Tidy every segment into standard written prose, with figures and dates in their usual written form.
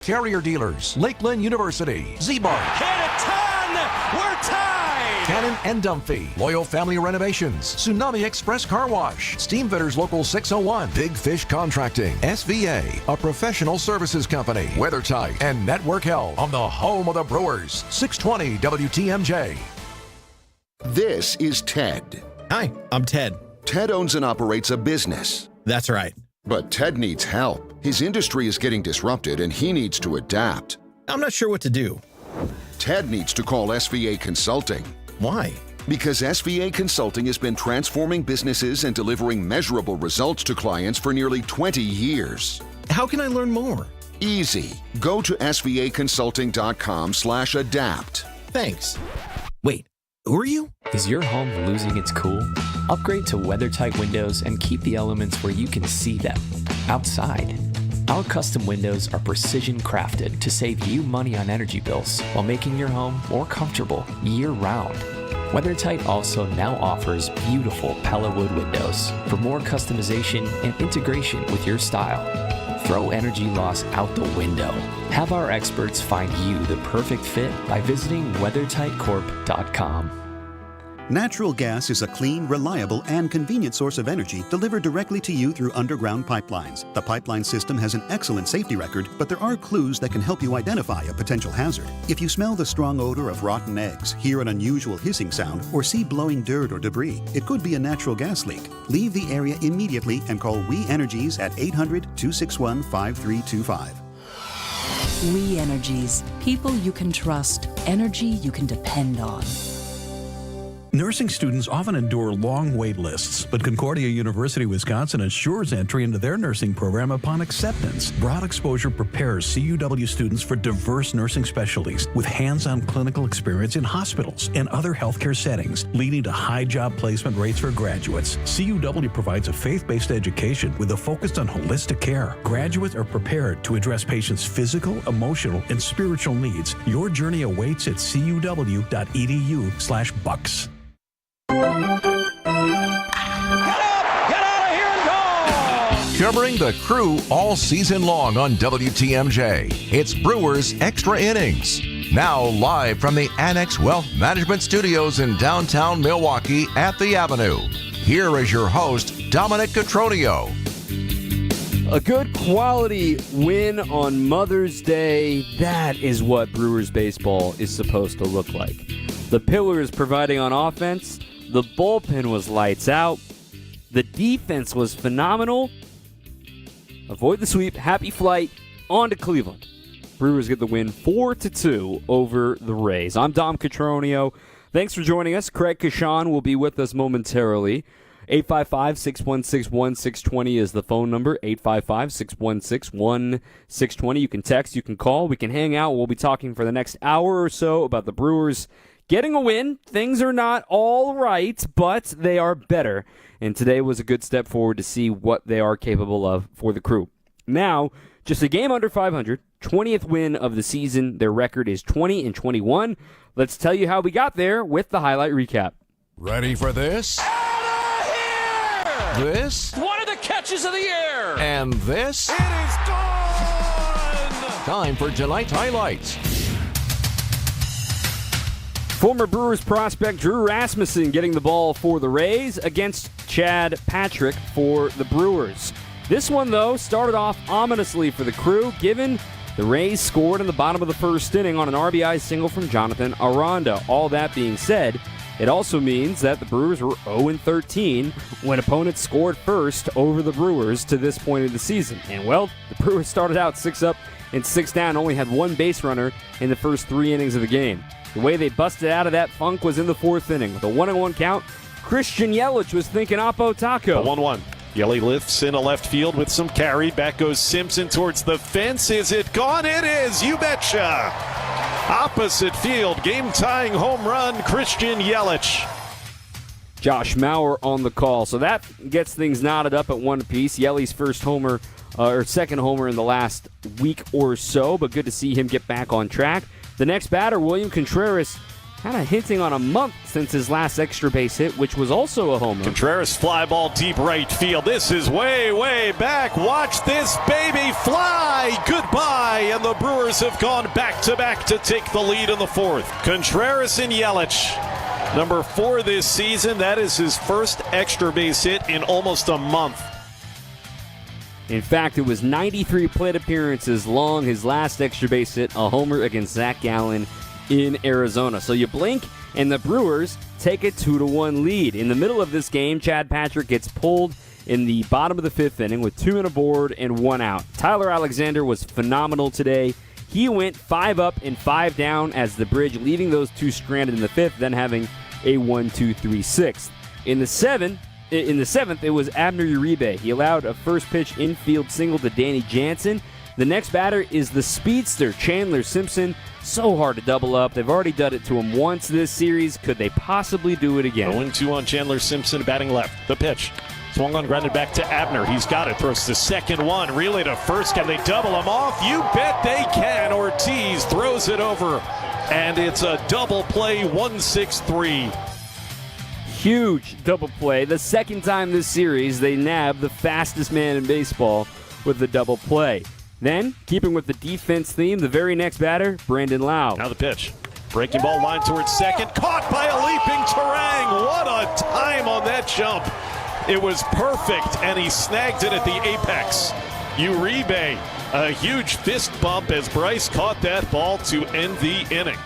Carrier Dealers, Lakeland University, Z-Bar, Canton, we're tied! Cannon and Dumphy, Loyal Family Renovations, Tsunami Express Car Wash, Steam Fitters Local 601, Big Fish Contracting, SVA, a professional services company, WeatherTight, and Network Health on the home of the Brewers, 620 WTMJ. This is Ted. Hi, I'm Ted. Ted owns and operates a business. That's right. But Ted needs help. His industry is getting disrupted and he needs to adapt. I'm not sure what to do. Ted needs to call SVA Consulting. Why? Because SVA Consulting has been transforming businesses and delivering measurable results to clients for nearly 20 years. How can I learn more? Easy. Go to svaconsulting.com/adapt. Thanks. Wait, who are you? Is your home losing its cool? Upgrade to WeatherTight windows and keep the elements where you can see them, outside. Our custom windows are precision crafted to save you money on energy bills while making your home more comfortable year-round. WeatherTight also now offers beautiful Pella wood windows for more customization and integration with your style. Throw energy loss out the window. Have our experts find you the perfect fit by visiting weathertightcorp.com. Natural gas is a clean, reliable, and convenient source of energy delivered directly to you through underground pipelines. The pipeline system has an excellent safety record, but there are clues that can help you identify a potential hazard. If you smell the strong odor of rotten eggs, hear an unusual hissing sound, or see blowing dirt or debris, it could be a natural gas leak. Leave the area immediately and call We Energies at 800-261-5325. We Energies. People you can trust. Energy you can depend on. Nursing students often endure long wait lists, but Concordia University, Wisconsin assures entry into their nursing program upon acceptance. Broad exposure prepares CUW students for diverse nursing specialties with hands-on clinical experience in hospitals and other healthcare settings, leading to high job placement rates for graduates. CUW provides a faith-based education with a focus on holistic care. Graduates are prepared to address patients' physical, emotional, and spiritual needs. Your journey awaits at cuw.edu/bucks. Get up! Get out of here and go! Covering the Crew all season long on WTMJ, it's Brewers Extra Innings. Now live from the Annex Wealth Management Studios in downtown Milwaukee at the Avenue. Here is your host, Dominic Cotroneo. A good quality win on Mother's Day. That is what Brewers baseball is supposed to look like. The pillars providing on offense. The bullpen was lights out. The defense was phenomenal. Avoid the sweep. Happy flight. On to Cleveland. Brewers get the win 4-2 over the Rays. I'm Dom Cotroneo. Thanks for joining us. Craig Kashan will be with us momentarily. 855-616-1620 is the phone number. 855-616-1620. You can text, you can call, we can hang out. We'll be talking for the next hour or so about the Brewers getting a win. Things are not all right, but they are better. And today was a good step forward to see what they are capable of for the Crew. Now, just a game under 500, 20th win of the season. Their record is 20-21. Let's tell you how we got there with the highlight recap. Ready for this? Out of here! This? One of the catches of the year! And this? It is done! Time for tonight's highlights. Former Brewers prospect Drew Rasmussen getting the ball for the Rays against Chad Patrick for the Brewers. This one, though, started off ominously for the Crew, given the Rays scored in the bottom of the first inning on an RBI single from Jonathan Aranda. All that being said, it also means that the Brewers were 0-13 when opponents scored first over the Brewers to this point of the season. And, well, the Brewers started out 6-up and 6 down, only had one base runner in the first 3 innings of the game. The way they busted out of that funk was in the 4th inning. With a 1-1 count, Christian Yelich was thinking Oppo Taco. 1-1. Yelly lifts in a left field with some carry. Back goes Simpson towards the fence. Is it gone? It is. You betcha. Opposite field. Game-tying home run, Christian Yelich. Josh Mauer on the call. So that gets things knotted up at 1 apiece. Yelly's first homer, or second homer in the last week or so, but good to see him get back on track. The next batter, William Contreras, kind of hinting on a month since his last extra base hit, which was also a home run. Contreras fly ball deep right field. This is way, way back. Watch this baby fly. Goodbye. And the Brewers have gone back-to-back to take the lead in the fourth. Contreras and Yelich, number 4 this season. That is his first extra base hit in almost a month. In fact, it was 93 plate appearances long. His last extra base hit, a homer against Zach Gallen in Arizona. So you blink, and the Brewers take a 2-1 lead. In the middle of this game, Chad Patrick gets pulled in the bottom of the 5th inning with 2 men aboard and 1 out. Tyler Alexander was phenomenal today. He went 5 up and 5 down as the Bridge, leaving those 2 stranded in the 5th, then having a 1-2-3-6. In the 7th, it was Abner Uribe. He allowed a first pitch infield single to Danny Jansen. The next batter is the speedster, Chandler Simpson. So hard to double up. They've already done it to him once this series. Could they possibly do it again? 0-2 on Chandler Simpson, batting left. The pitch. Swung on, grounded back to Abner. He's got it. Throws the second one. Relay to first. Can they double him off? You bet they can. Ortiz throws it over. And it's a double play, 1-6-3. Huge double play. The second time this series, they nab the fastest man in baseball with the double play. Then, keeping with the defense theme, the very next batter, Brandon Lau. Now the pitch. Breaking ball line towards second. Caught by a leaping Terang. What a time on that jump. It was perfect, and he snagged it at the apex. Uribe, a huge fist bump as Bryce caught that ball to end the inning.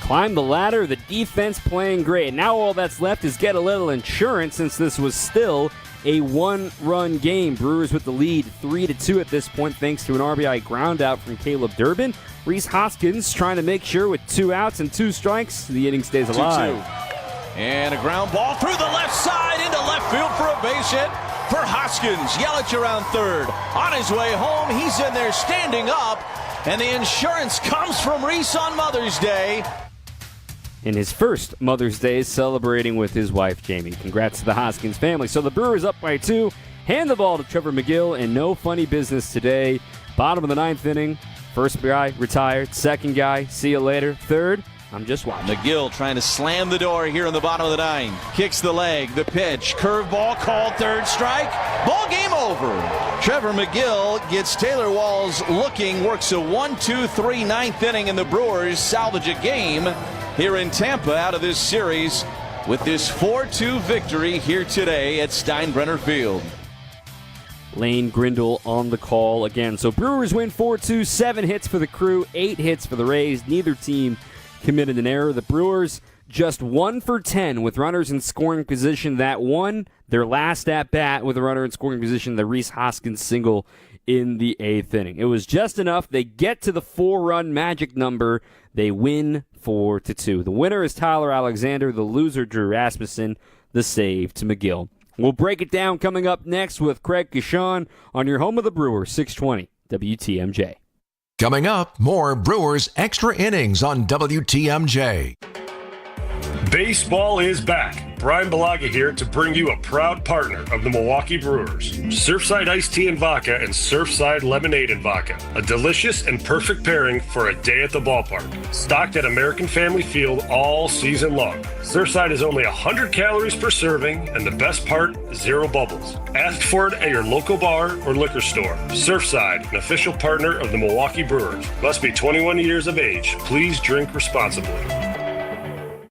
Climb the ladder, the defense playing great. Now all that's left is get a little insurance since this was still a 1-run game. Brewers with the lead 3-2 at this point thanks to an RBI ground out from Caleb Durbin. Reese Hoskins trying to make sure with 2 outs and 2 strikes, the inning stays alive. 2-2. And a ground ball through the left side into left field for a base hit for Hoskins. Yelich around third. On his way home, he's in there standing up. And the insurance comes from Reese on Mother's Day. In his first Mother's Day, celebrating with his wife, Jamie. Congrats to the Hoskins family. So the Brewers up by 2. Hand the ball to Trevor McGill, and no funny business today. Bottom of the 9th inning. First guy retired. Second guy, see you later. Third, I'm just watching. McGill trying to slam the door here in the bottom of the 9th. Kicks the leg, the pitch, curveball called, third strike. Ball game over. Trevor McGill gets Taylor Walls looking, works a 1-2-3 9th inning, and the Brewers salvage a game here in Tampa out of this series with this 4-2 victory here today at Steinbrenner Field. Lane Grindle on the call again. So Brewers win 4-2, 7 hits for the Crew, 8 hits for the Rays. Neither team committed an error. The Brewers just 1 for 10 with runners in scoring position. That won their last at bat with a runner in scoring position, the Reese Hoskins single in the 8th inning. It was just enough. They get to the 4-run magic number. They win 4-2. The winner is Tyler Alexander. The loser, Drew Rasmussen. The save to McGill. We'll break it down coming up next with Craig Kishon on your home of the Brewers, 620 WTMJ. Coming up, more Brewers Extra Innings on WTMJ. Baseball is back. Brian Balaga here to bring you a proud partner of the Milwaukee Brewers. Surfside Iced Tea and Vodka and Surfside Lemonade and Vodka. A delicious and perfect pairing for a day at the ballpark. Stocked at American Family Field all season long. Surfside is only 100 calories per serving, and the best part, 0 bubbles. Ask for it at your local bar or liquor store. Surfside, an official partner of the Milwaukee Brewers. Must be 21 years of age. Please drink responsibly.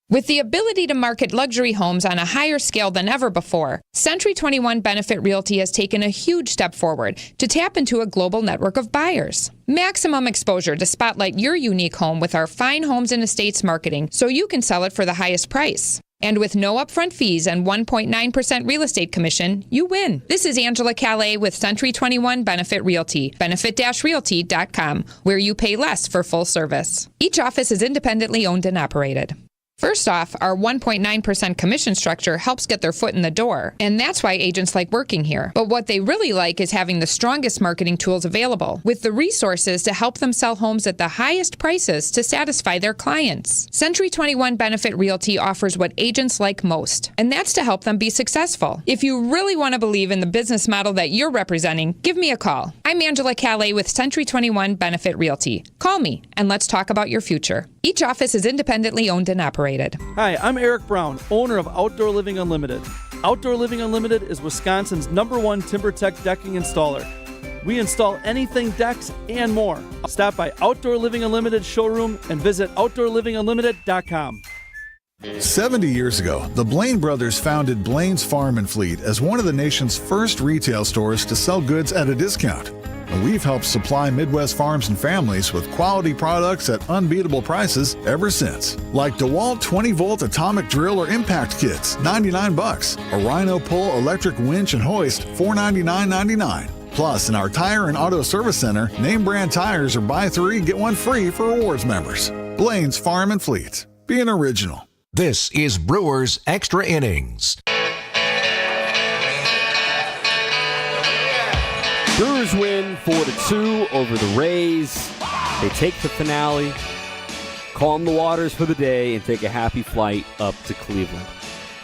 With the ability to market luxury homes on a higher scale than ever before, Century 21 Benefit Realty has taken a huge step forward to tap into a global network of buyers. Maximum exposure to spotlight your unique home with our fine homes and estates marketing so you can sell it for the highest price. And with no upfront fees and 1.9% real estate commission, you win. This is Angela Calais with Century 21 Benefit Realty, benefit-realty.com, where you pay less for full service. Each office is independently owned and operated. First off, our 1.9% commission structure helps get their foot in the door, and that's why agents like working here. But what they really like is having the strongest marketing tools available, with the resources to help them sell homes at the highest prices to satisfy their clients. Century 21 Benefit Realty offers what agents like most, and that's to help them be successful. If you really want to believe in the business model that you're representing, give me a call. I'm Angela Calais with Century 21 Benefit Realty. Call me, and let's talk about your future. Each office is independently owned and operated. Hi, I'm Eric Brown, owner of Outdoor Living Unlimited. Outdoor Living Unlimited is Wisconsin's #1 TimberTech decking installer. We install anything decks and more. Stop by Outdoor Living Unlimited showroom and visit OutdoorLivingUnlimited.com. 70 years ago, the Blaine brothers founded Blaine's Farm and Fleet as one of the nation's first retail stores to sell goods at a discount. And we've helped supply Midwest farms and families with quality products at unbeatable prices ever since. Like DeWalt 20-volt atomic drill or impact kits, $99. A Rhino Pull electric winch and hoist, $499.99. Plus, in our tire and auto service center, name brand tires are buy 3, get 1 free for rewards members. Blaine's Farm and Fleet. Be an original. This is Brewers Extra Innings. Brewers win 4-2 over the Rays. They take the finale, calm the waters for the day, and take a happy flight up to Cleveland.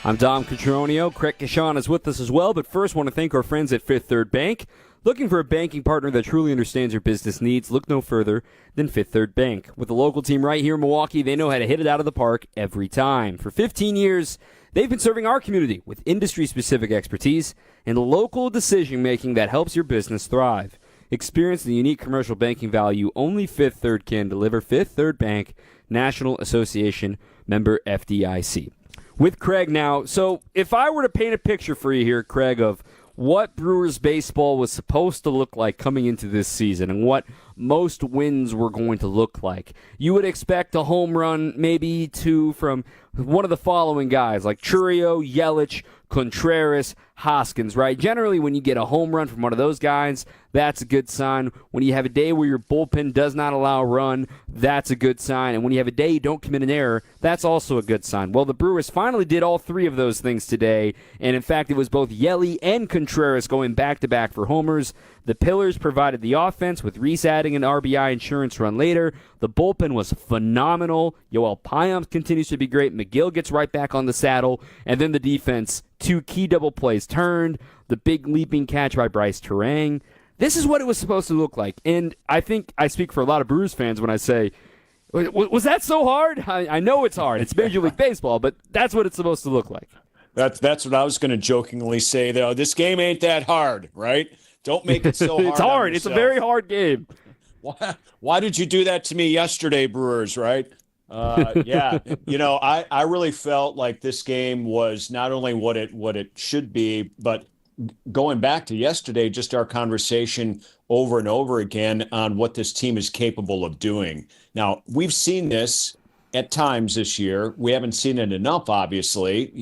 I'm Dom Cotroneo. Craig Kashan is with us as well, but first want to thank our friends at Fifth Third Bank. Looking for a banking partner that truly understands your business needs? Look no further than Fifth Third Bank. With the local team right here in Milwaukee, they know how to hit it out of the park every time. For 15 years, they've been serving our community with industry-specific expertise and local decision-making that helps your business thrive. Experience the unique commercial banking value only Fifth Third can deliver. Fifth Third Bank, National Association, member FDIC. With Craig now, so if I were to paint a picture for you here, Craig, of what Brewers baseball was supposed to look like coming into this season and what most wins were going to look like, you would expect a home run, maybe 2 from one of the following guys, like Cotroneo, Yelich, Contreras, Hoskins, right? Generally, when you get a home run from one of those guys, that's a good sign. When you have a day where your bullpen does not allow a run, that's a good sign. And when you have a day you don't commit an error, that's also a good sign. Well, the Brewers finally did all 3 of those things today. And in fact, it was both Yelich and Contreras going back-to-back for homers. The Pillars provided the offense with Reese adding an RBI insurance run later. The bullpen was phenomenal. Yoel Payamps continues to be great. McGill gets right back on the saddle. And then the defense, 2 key double plays turned. The big leaping catch by Bryce Terang. This is what it was supposed to look like. And I think I speak for a lot of Brewers fans when I say, was that so hard? I know it's hard. It's Major League Baseball, but that's what it's supposed to look like. That's what I was going to jokingly say, though. This game ain't that hard, right? Don't make it so hard. It's hard. It's a very hard game. Why did you do that to me yesterday, Brewers, right? Yeah, I really felt like this game was not only what it should be, but going back to yesterday, just our conversation over and over again on what this team is capable of doing. Now, we've seen this at times this year. We haven't seen it enough, obviously.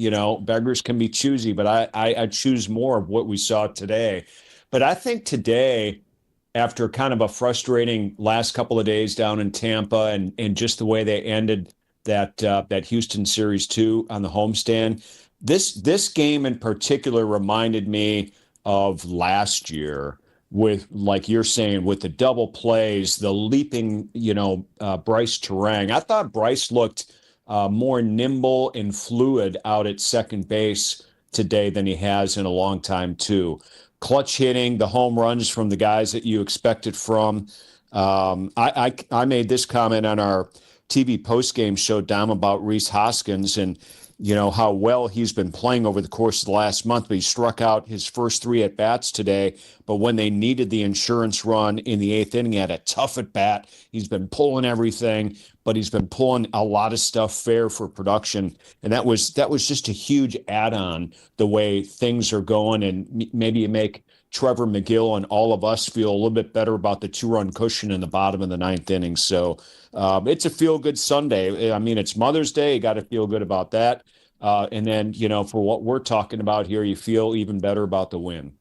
Beggars can be choosy, but I choose more of what we saw today. But I think today, after kind of a frustrating last couple of days down in Tampa and just the way they ended that Houston Series 2 on the homestand, this game in particular reminded me of last year with, like you're saying, with the double plays, the leaping, Bryce Terang. I thought Bryce looked more nimble and fluid out at second base today than he has in a long time, too. Clutch hitting, the home runs from the guys that you expected from. I made this comment on our TV postgame show, Dom, about Reese Hoskins and, how well he's been playing over the course of the last month. But he struck out his first 3 at-bats today. But when they needed the insurance run in the 8th inning, he had a tough at-bat. He's been pulling everything, but he's been pulling a lot of stuff fair for production. And that was just a huge add-on, the way things are going. And maybe you make Trevor McGill and all of us feel a little bit better about the 2-run cushion in the bottom of the 9th inning. So it's a feel-good Sunday. I mean, it's Mother's Day. You got to feel good about that. And then, for what we're talking about here, you feel even better about the win.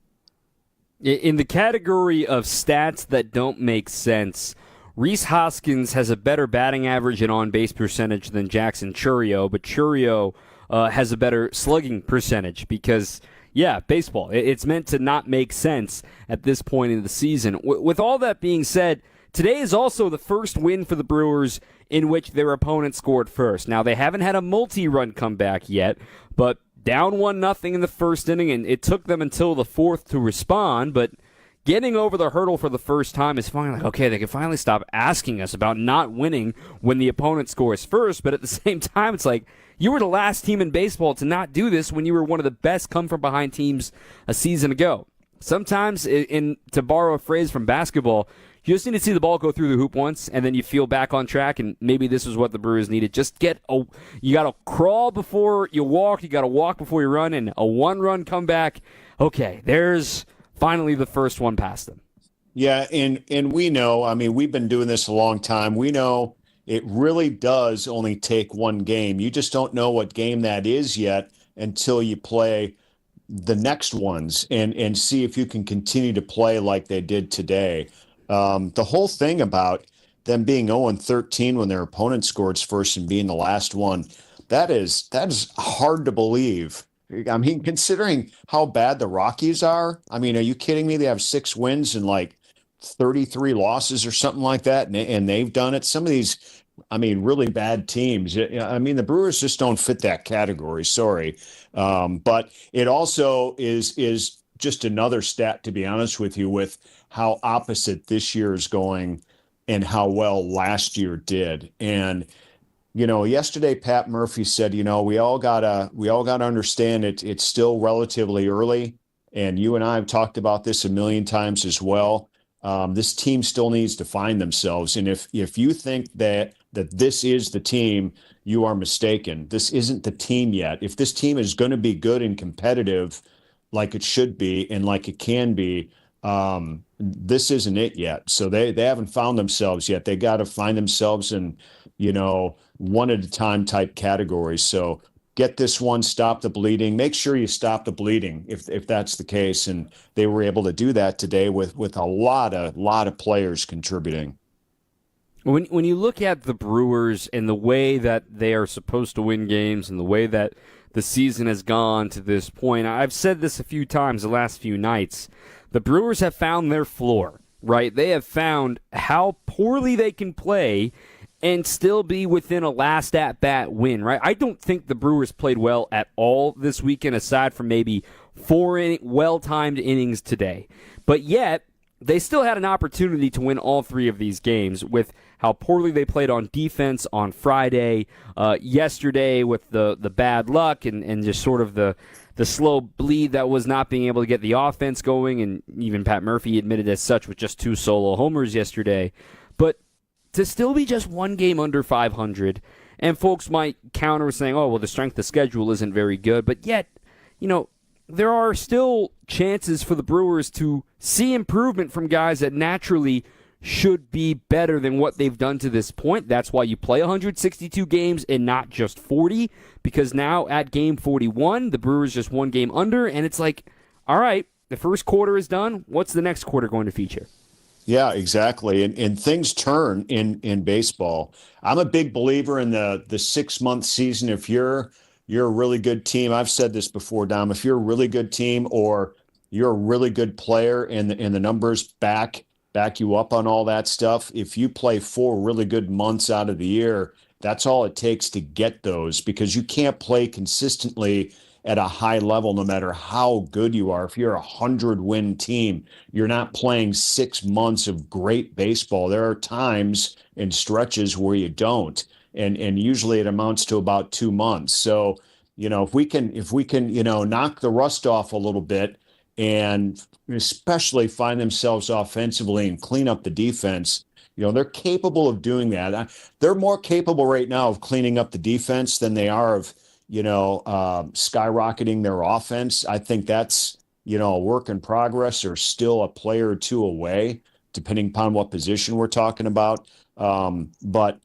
In the category of stats that don't make sense, Rhys Hoskins has a better batting average and on-base percentage than Jackson Chourio, but Chourio has a better slugging percentage because, yeah, baseball. It's meant to not make sense at this point in the season. With all that being said, today is also the first win for the Brewers in which their opponent scored first. Now, they haven't had a multi-run comeback yet, but down 1-0 in the first inning, and it took them until the fourth to respond, but getting over the hurdle for the first time is finally like, okay, they can finally stop asking us about not winning when the opponent scores first, but at the same time, it's like, you were the last team in baseball to not do this when you were one of the best come-from-behind teams a season ago. Sometimes, to borrow a phrase from basketball, you just need to see the ball go through the hoop once, and then you feel back on track, and maybe this is what the Brewers needed. Just you got to crawl before you walk, you got to walk before you run, and a one-run comeback. Okay, there's finally the first one past them. Yeah, and we know, I mean, we've been doing this a long time. We know it really does only take one game. You just don't know what game that is yet until you play the next ones and see if you can continue to play like they did today. The whole thing about them being 0-13 when their opponent scores first and being the last one, that is hard to believe. I mean, considering how bad the Rockies are, I mean, are you kidding me? They have 6 wins and like 33 losses or something like that, and they've done it. Some of these, I mean, really bad teams. I mean, the Brewers just don't fit that category. Sorry, but it also is just another stat, to be honest with you, with how opposite this year is going and how well last year did. And yesterday Pat Murphy said, we all gotta understand it's still relatively early, and you and I have talked about this a million times as well. This team still needs to find themselves, and if you think that this is the team, you are mistaken. This isn't the team yet. If this team is going to be good and competitive, like it should be and like it can be, this isn't it yet. So they haven't found themselves yet. They got to find themselves in one at a time type categories. So get this one, stop the bleeding. Make sure you stop the bleeding if that's the case. And they were able to do that today with a lot of players contributing. When you look at the Brewers and the way that they are supposed to win games and the way that the season has gone to this point, I've said this a few times the last few nights, the Brewers have found their floor, right? They have found how poorly they can play and still be within a last at-bat win, right? I don't think the Brewers played well at all this weekend, aside from maybe 4 well-timed innings today. But yet, they still had an opportunity to win all 3 of these games with how poorly they played on defense on Friday, yesterday with the bad luck and just sort of the slow bleed that was not being able to get the offense going, and even Pat Murphy admitted as such with just 2 solo homers yesterday. But to still be just 1 game under 500, and folks might counter saying, oh, well, the strength of schedule isn't very good, but yet, there are still chances for the Brewers to see improvement from guys that naturally should be better than what they've done to this point. That's why you play 162 games and not just 40, because now at game 41, the Brewers just 1 game under, and it's like, all right, the first quarter is done. What's the next quarter going to feature? Yeah, exactly. And things turn in baseball. I'm a big believer in the 6-month season. If you're a really good team, I've said this before, Dom, if you're a really good team or you're a really good player and the numbers back you up on all that stuff, if you play 4 really good months out of the year, that's all it takes to get those, because you can't play consistently at a high level no matter how good you are. If you're a 100-win team, you're not playing 6 months of great baseball. There are times and stretches where you don't. And usually it amounts to about 2 months. So, if we can, knock the rust off a little bit and especially find themselves offensively and clean up the defense, they're capable of doing that. They're more capable right now of cleaning up the defense than they are of, skyrocketing their offense. I think that's, a work in progress, or still a player or 2 away, depending upon what position we're talking about. But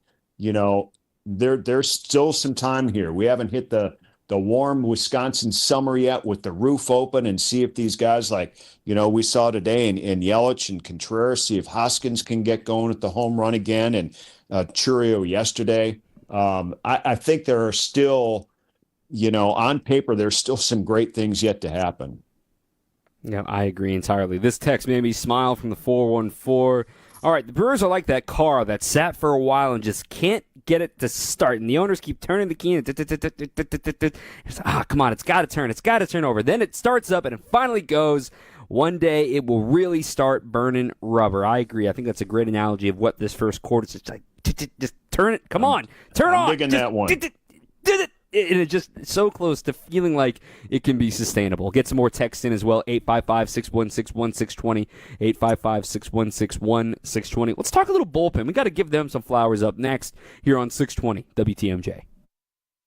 there's still some time here. We haven't hit the warm Wisconsin summer yet with the roof open and see if these guys like, we saw today in Yelich and Contreras, see if Hoskins can get going at the home run again, and Churio yesterday. I think there are still, on paper, there's still some great things yet to happen. Yeah, I agree entirely. This text made me smile from the 414. All right, the Brewers are like that car that sat for a while and just can't get it to start, and the owners keep turning the key and come on, it's got to turn over. Then it starts up and it finally goes. One day it will really start burning rubber. I agree. I think that's a great analogy of what this first quarter is. It's like, just turn it. Come on, turn on. I'm digging that one. And it's just so close to feeling like it can be sustainable. Get some more text in as well, 855-616-1620, 855-616-1620. Let's talk a little bullpen. We got to give them some flowers up next here on 620 WTMJ.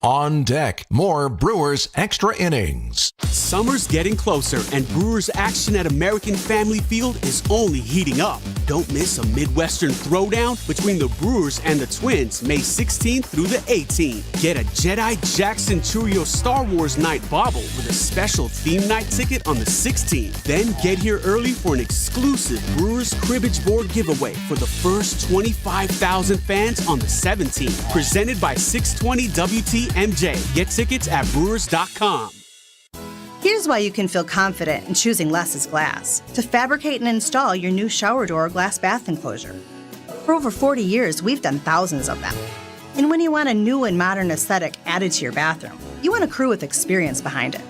On deck, more Brewers Extra Innings. Summer's getting closer, and Brewers action at American Family Field is only heating up. Don't miss a Midwestern throwdown between the Brewers and the Twins, May 16th through the 18th. Get a Jedi Jackson Churio Star Wars Night bauble with a special theme night ticket on the 16th. Then get here early for an exclusive Brewers cribbage board giveaway for the first 25,000 fans on the 17th. Presented by 620 WTMJ. Get tickets at Brewers.com. Here's why you can feel confident in choosing Less's Glass to fabricate and install your new shower door or glass bath enclosure. For over 40 years, we've done thousands of them. And when you want a new and modern aesthetic added to your bathroom, you want a crew with experience behind it.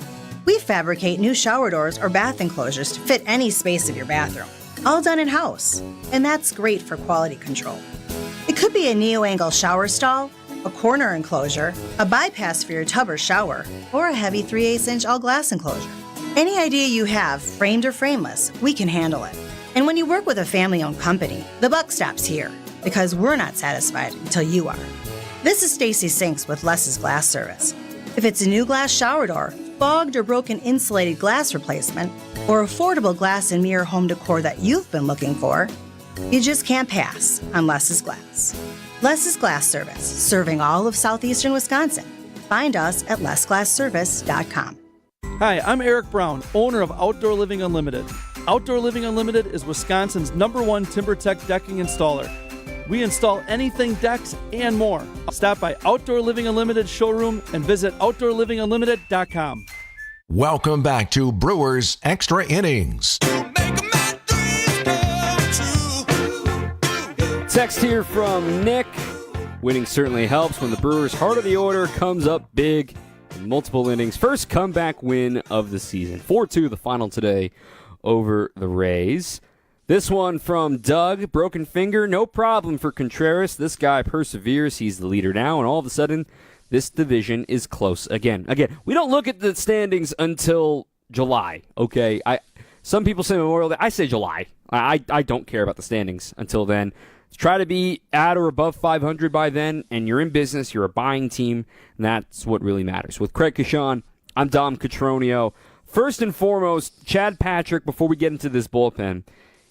We fabricate new shower doors or bath enclosures to fit any space of your bathroom, all done in-house. And that's great for quality control. It could be a neo-angle shower stall, a corner enclosure, a bypass for your tub or shower, or a heavy 3/8-inch all-glass enclosure. Any idea you have, framed or frameless, we can handle it. And when you work with a family-owned company, the buck stops here, because we're not satisfied until you are. This is Stacy Sinks with Less's Glass Service. If it's a new glass shower door, fogged or broken insulated glass replacement, or affordable glass and mirror home decor that you've been looking for, you just can't pass on Less's Glass. Less's Glass Service, serving all of southeastern Wisconsin. Find us at lessglassservice.com. Hi, I'm Eric Brown, owner of Outdoor Living Unlimited. Outdoor Living Unlimited is Wisconsin's #1 TimberTech decking installer. We install anything decks and more. Stop by Outdoor Living Unlimited showroom and visit outdoorlivingunlimited.com. Welcome back to Brewers Extra Innings. Text here from Nick. Winning certainly helps when the Brewers' heart of the order comes up big in multiple innings. First comeback win of the season. 4-2 the final today over the Rays. This one from Doug. Broken finger, no problem for Contreras. This guy perseveres. He's the leader now, and all of a sudden, this division is close again. We don't look at the standings until July, okay? Some people say Memorial Day. I say July. I don't care about the standings until then. Try to be at or above 500 by then, and you're in business. You're a buying team, and that's what really matters. With Craig Cashon, I'm Dom Cotroneo. First and foremost, Chad Patrick, before we get into this bullpen,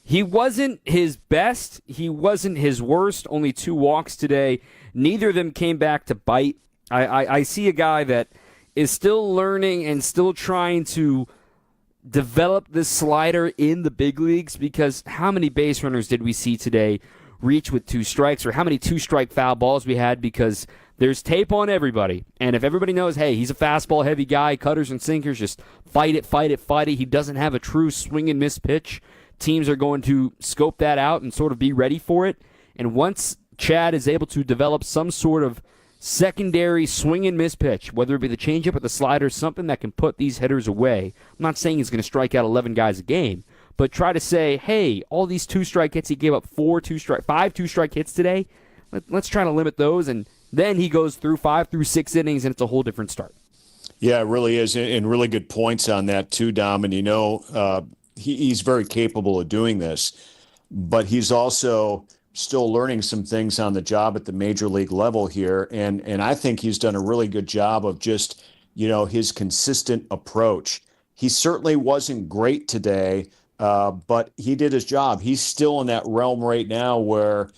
he wasn't his best. He wasn't his worst. Only 2 walks today. Neither of them came back to bite. I see a guy that is still learning and still trying to develop this slider in the big leagues, because how many base runners did we see today reach with 2 strikes, or how many 2-strike foul balls we had, because there's tape on everybody. And if everybody knows, hey, he's a fastball heavy guy, cutters and sinkers, just fight it. He doesn't have a true swing and miss pitch. Teams are going to scope that out and sort of be ready for it. And once Chad is able to develop some sort of secondary swing and miss pitch, whether it be the changeup or the slider, something that can put these hitters away. I'm not saying he's going to strike out 11 guys a game, but try to say, hey, all these 2-strike hits, he gave up 5 2-strike hits today. Let's try to limit those, and then he goes through 5 through 6 innings, and it's a whole different start. Yeah, it really is, and really good points on that too, Dom. And he's very capable of doing this, but he's also still learning some things on the job at the major league level here, and I think he's done a really good job of just his consistent approach. He certainly wasn't great today. But he did his job. He's still in that realm right now where,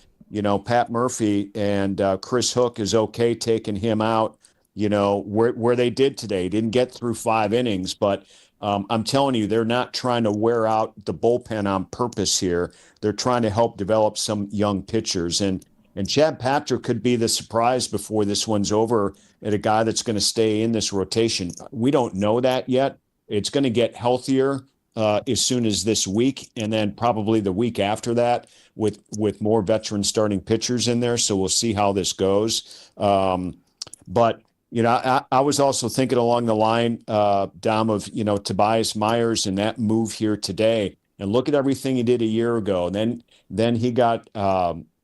Pat Murphy and Chris Hook is okay taking him out where they did today. He didn't get through 5 innings, but I'm telling you, they're not trying to wear out the bullpen on purpose here. They're trying to help develop some young pitchers. And Chad Patrick could be the surprise before this one's over at a guy that's going to stay in this rotation. We don't know that yet. It's going to get healthier as soon as this week, and then probably the week after that with more veteran starting pitchers in there. So we'll see how this goes. But I was also thinking along the line, Dom, of, Tobias Myers and that move here today. And look at everything he did a year ago. And then he got,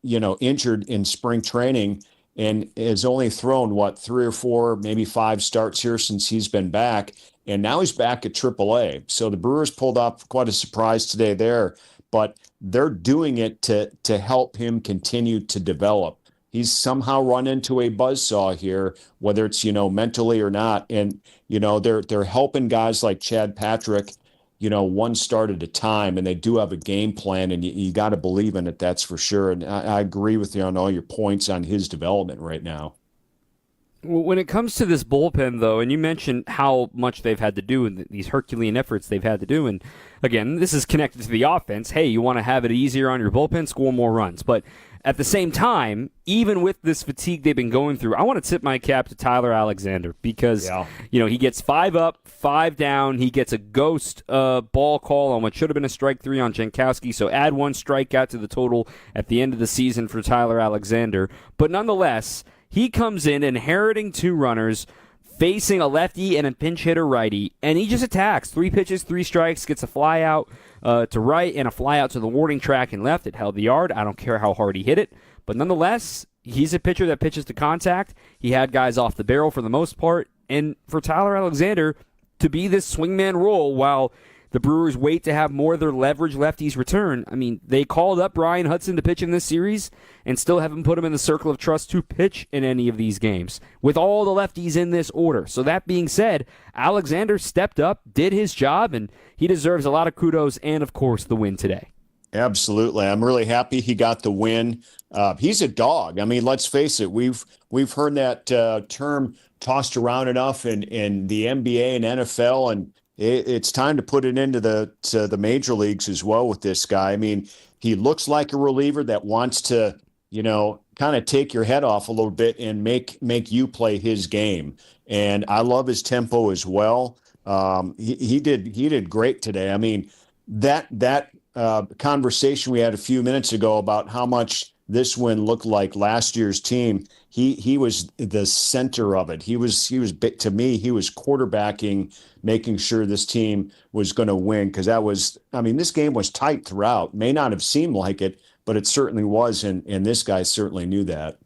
injured in spring training and has only thrown, 3 or 4, maybe 5 starts here since he's been back. And now he's back at AAA. So the Brewers pulled off quite a surprise today there. But they're doing it to help him continue to develop. He's somehow run into a buzzsaw here, whether it's, mentally or not. And, they're helping guys like Chad Patrick, one start at a time, and they do have a game plan, and you got to believe in it, that's for sure. And I agree with you on all your points on his development right now. When it comes to this bullpen, though, and you mentioned how much they've had to do and these Herculean efforts they've had to do, and again, this is connected to the offense. Hey, you want to have it easier on your bullpen, score more runs. But at the same time, even with this fatigue they've been going through, I want to tip my cap to Tyler Alexander because, he gets 5 up, 5 down. He gets a ghost ball call on what should have been a strike 3 on Jankowski, so add 1 strikeout to the total at the end of the season for Tyler Alexander. But nonetheless, he comes in inheriting 2 runners, facing a lefty and a pinch hitter righty, and he just attacks. 3 pitches, 3 strikes, gets a fly out to right and a fly out to the warning track and left. It held the yard. I don't care how hard he hit it. But nonetheless, he's a pitcher that pitches to contact. He had guys off the barrel for the most part. And for Tyler Alexander to be this swingman role while the Brewers wait to have more of their leverage lefties return. I mean, they called up Brian Hudson to pitch in this series and still haven't put him in the circle of trust to pitch in any of these games with all the lefties in this order. So that being said, Alexander stepped up, did his job, and he deserves a lot of kudos and, of course, the win today. Absolutely. I'm really happy he got the win. He's a dog. I mean, let's face it. We've heard that term tossed around enough in the NBA and NFL, and it's time to put it into the major leagues as well with this guy. I mean, he looks like a reliever that wants to, kind of take your head off a little bit and make you play his game. And I love his tempo as well. He did great today. I mean, that conversation we had a few minutes ago about how much this win looked like last year's team. He was the center of it. He was to me, he was quarterbacking, making sure this team was going to win, because this game was tight throughout. May not have seemed like it, but it certainly was, and this guy certainly knew that.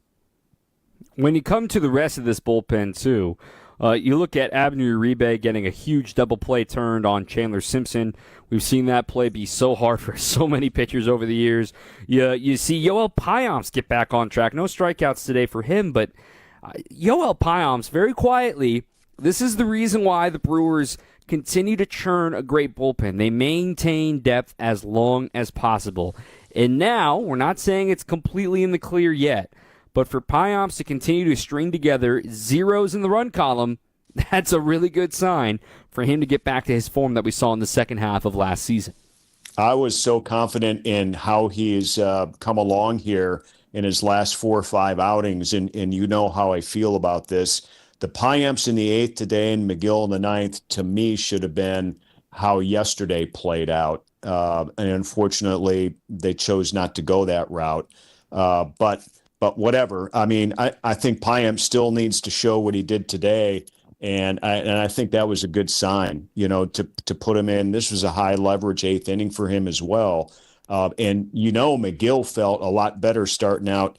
When you come to the rest of this bullpen too, you look at Abner Uribe getting a huge double play turned on Chandler Simpson. We've seen that play be so hard for so many pitchers over the years. You see Yoel Payamps get back on track. No strikeouts today for him, but Yoel Payamps, very quietly, this is the reason why the Brewers continue to churn a great bullpen. They maintain depth as long as possible. And now, we're not saying it's completely in the clear yet, but for Payamps to continue to string together zeros in the run column, that's a really good sign for him to get back to his form that we saw in the second half of last season. I was so confident in how he's come along here in his last 4 or 5 outings, and you know how I feel about this. The Payamps in the 8th today and McGill in the 9th, to me, should have been how yesterday played out. And unfortunately, they chose not to go that route. But whatever. I mean, I think Payamps still needs to show what he did today. And I think that was a good sign, to put him in. This was a high leverage 8th inning for him as well. And McGill felt a lot better starting out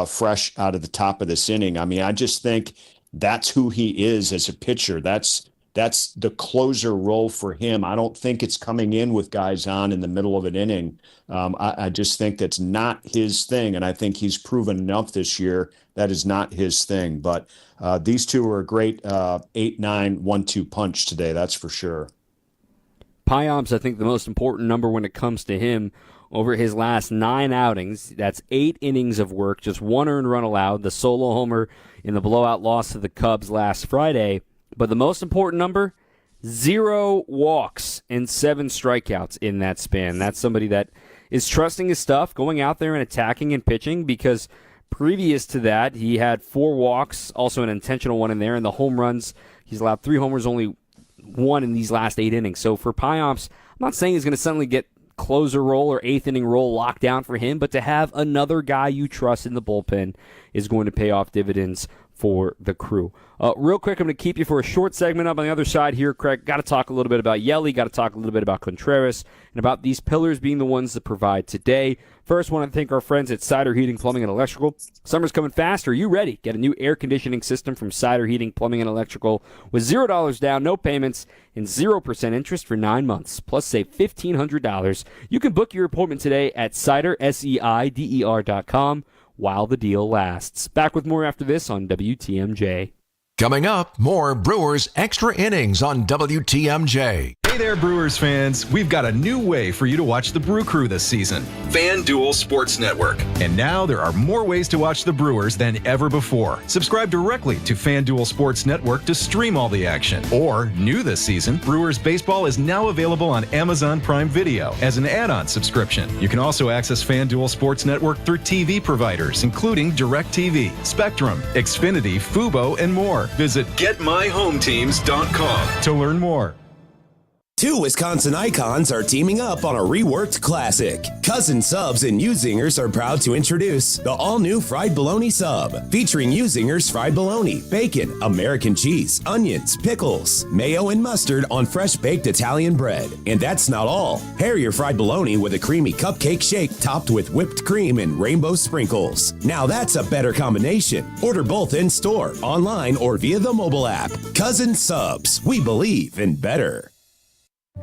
fresh out of the top of this inning. I mean, I just think that's who he is as a pitcher. That's the closer role for him. I don't think it's coming in with guys on in the middle of an inning. I just think that's not his thing, and I think he's proven enough this year that is not his thing. But these two are a great 8-9 1-2 punch today, that's for sure. Payamps, I think the most important number when it comes to him over his last 9 outings. That's 8 innings of work, just 1 earned run allowed, the solo homer in the blowout loss to the Cubs last Friday. But the most important number, 0 walks and 7 strikeouts in that span. That's somebody that is trusting his stuff, going out there and attacking and pitching, because previous to that, he had 4 walks, also an intentional one in there, and the home runs, he's allowed 3 homers, only 1 in these last 8 innings. So for Payamps, I'm not saying he's going to suddenly get closer role or 8th inning role locked down for him, but to have another guy you trust in the bullpen is going to pay off dividends for the Crew. Real quick, I'm going to keep you for a short segment up on the other side here, Craig. Got to talk a little bit about Yelly, got to talk a little bit about Contreras, and about these pillars being the ones that provide today. First, want to thank our friends at Cider Heating, Plumbing, and Electrical. Summer's coming fast. Are you ready? Get a new air conditioning system from Cider Heating, Plumbing, and Electrical with $0 down, no payments, and 0% interest for 9 months. Plus, save $1,500. You can book your appointment today at CiderSeider.com while the deal lasts. Back with more after this on WTMJ. Coming up, more Brewers Extra Innings on WTMJ. Hey there, Brewers fans. We've got a new way for you to watch the Brew Crew this season. FanDuel Sports Network. And now there are more ways to watch the Brewers than ever before. Subscribe directly to FanDuel Sports Network to stream all the action. Or, new this season, Brewers Baseball is now available on Amazon Prime Video as an add-on subscription. You can also access FanDuel Sports Network through TV providers, including DirecTV, Spectrum, Xfinity, Fubo, and more. Visit GetMyHomeTeams.com to learn more. 2 Wisconsin icons are teaming up on a reworked classic. Cousin Subs and U-Zingers are proud to introduce the all-new Fried Bologna Sub, featuring U-Zingers fried bologna, bacon, American cheese, onions, pickles, mayo, and mustard on fresh-baked Italian bread. And that's not all. Pair your fried bologna with a creamy cupcake shake topped with whipped cream and rainbow sprinkles. Now that's a better combination. Order both in-store, online, or via the mobile app. Cousin Subs, we believe in better.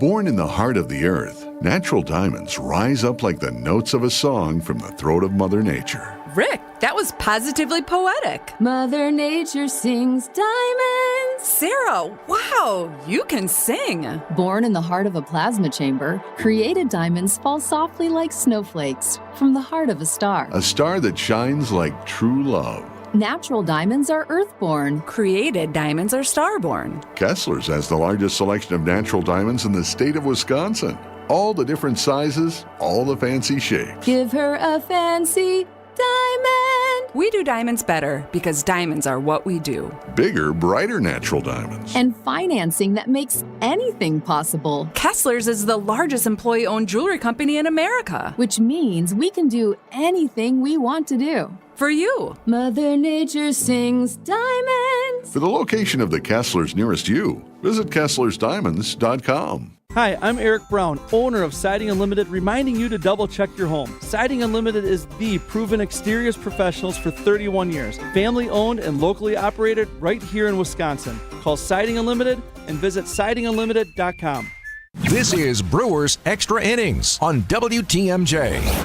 Born in the heart of the earth, natural diamonds rise up like the notes of a song from the throat of Mother Nature. Rick, that was positively poetic. Mother Nature sings diamonds. Sarah, wow, you can sing. Born in the heart of a plasma chamber, created diamonds fall softly like snowflakes from the heart of a star. A star that shines like true love. Natural diamonds are earthborn. Created diamonds are starborn. Kessler's has the largest selection of natural diamonds in the state of Wisconsin. All the different sizes, all the fancy shapes. Give her a fancy diamond. We do diamonds better because diamonds are what we do. Bigger, brighter natural diamonds. And financing that makes anything possible. Kessler's is the largest employee-owned jewelry company in America. Which means we can do anything we want to do. For you. Mother Nature sings diamonds. For the location of the Kessler's nearest you, visit Kessler'sDiamonds.com. Hi, I'm Eric Brown, owner of Siding Unlimited, reminding you to double-check your home. Siding Unlimited is the proven exteriors professionals for 31 years. Family-owned and locally operated right here in Wisconsin. Call Siding Unlimited and visit SidingUnlimited.com. This is Brewers Extra Innings on WTMJ.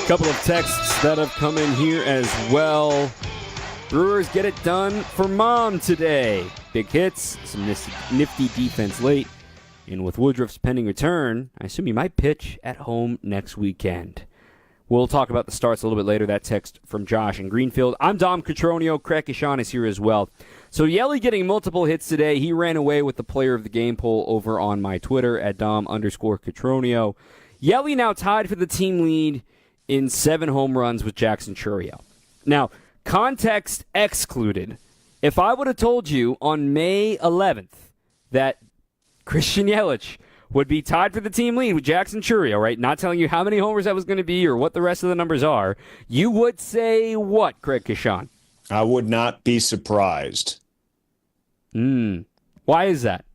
Couple of texts that have come in here as well. Brewers get it done for Mom today. Big hits, some nifty defense late. And with Woodruff's pending return, I assume he might pitch at home next weekend. We'll talk about the starts a little bit later. That text from Josh in Greenfield. I'm Dom Cotroneo. Craig Kishan is here as well. So Yelly getting multiple hits today. He ran away with the player of the game poll over on my Twitter at Dom_Cotroneo. Yelly now tied for the team lead in 7 home runs with Jackson Chourio. Now, context excluded. If I would have told you on May 11th that Christian Yelich would be tied for the team lead with Jackson Chourio, right? Not telling you how many homers that was going to be or what the rest of the numbers are, you would say what, Craig Kishan? I would not be surprised. Why is that?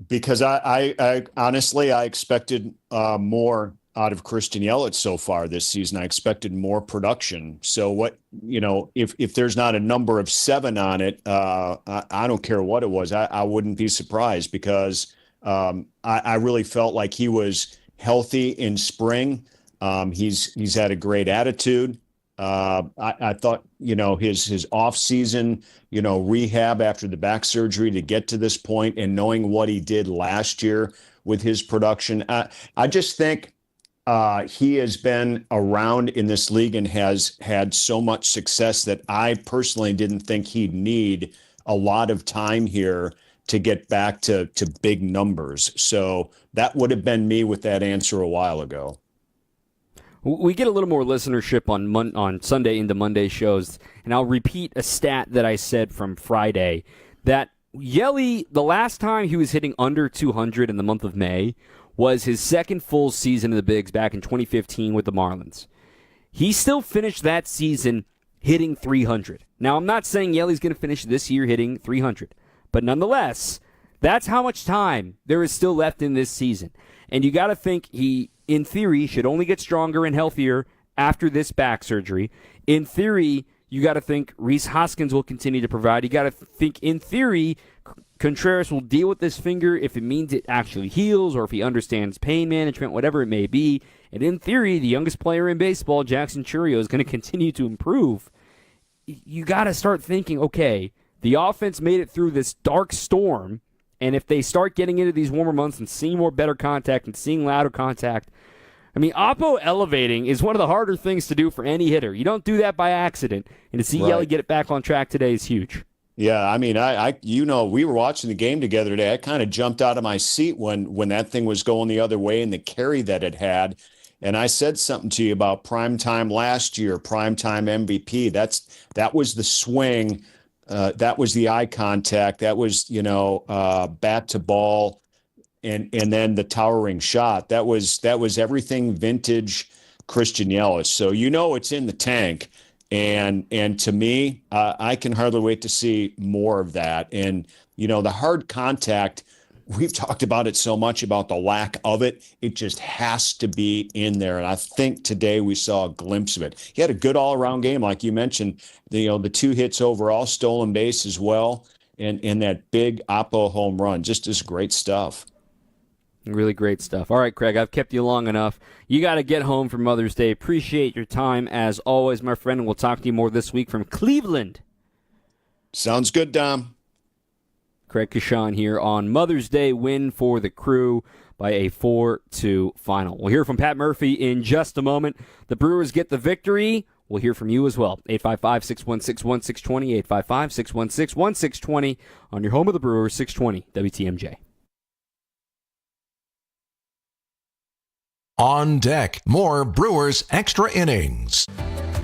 Because I honestly, I expected more out of Christian Yelich so far this season. I expected more production. So what, if there's not a number of 7 on it, I don't care what it was. I wouldn't be surprised because I really felt like he was healthy in spring. He's had a great attitude. I thought, his off season, rehab after the back surgery to get to this point and knowing what he did last year with his production. I just think he has been around in this league and has had so much success that I personally didn't think he'd need a lot of time here to get back to big numbers. So that would have been me with that answer a while ago. We get a little more listenership on Sunday into Monday shows, and I'll repeat a stat that I said from Friday, that Yelly, the last time he was hitting under 200 in the month of May was his second full season in the Bigs back in 2015 with the Marlins. He still finished that season hitting 300. Now, I'm not saying Yelly's going to finish this year hitting 300, but nonetheless, that's how much time there is still left in this season. And you got to think he, in theory, should only get stronger and healthier after this back surgery. In theory, you got to think Rhys Hoskins will continue to provide. You got to think, in theory, Contreras will deal with this finger if it means it actually heals or if he understands pain management, whatever it may be. And in theory, the youngest player in baseball, Jackson Chourio, is going to continue to improve. You got to start thinking, okay, the offense made it through this dark storm, and if they start getting into these warmer months and seeing more better contact and seeing louder contact, I mean, Oppo elevating is one of the harder things to do for any hitter. You don't do that by accident, and to see Yelly get it back on track today is huge. Yeah, I mean, we were watching the game together today. I kind of jumped out of my seat when that thing was going the other way and the carry that it had. And I said something to you about primetime last year, primetime MVP. That was the swing. That was the eye contact. That was, bat to ball, and then the towering shot. That was everything vintage Christian Yelich. So it's in the tank. And to me, I can hardly wait to see more of that. And the hard contact, we've talked about it so much about the lack of it. It just has to be in there. And I think today we saw a glimpse of it. He had a good all-around game, like you mentioned. The 2 hits overall, stolen base as well, and that big Oppo home run. Just great stuff. Really great stuff. All right, Craig, I've kept you long enough. You got to get home for Mother's Day. Appreciate your time, as always, my friend, and we'll talk to you more this week from Cleveland. Sounds good, Dom. Craig Kashan here on Mother's Day win for the Crew by a 4-2 final. We'll hear from Pat Murphy in just a moment. The Brewers get the victory. We'll hear from you as well. 855-616-1620, 855-616-1620 on your home of the Brewers, 620 WTMJ. On deck, more Brewers Extra Innings.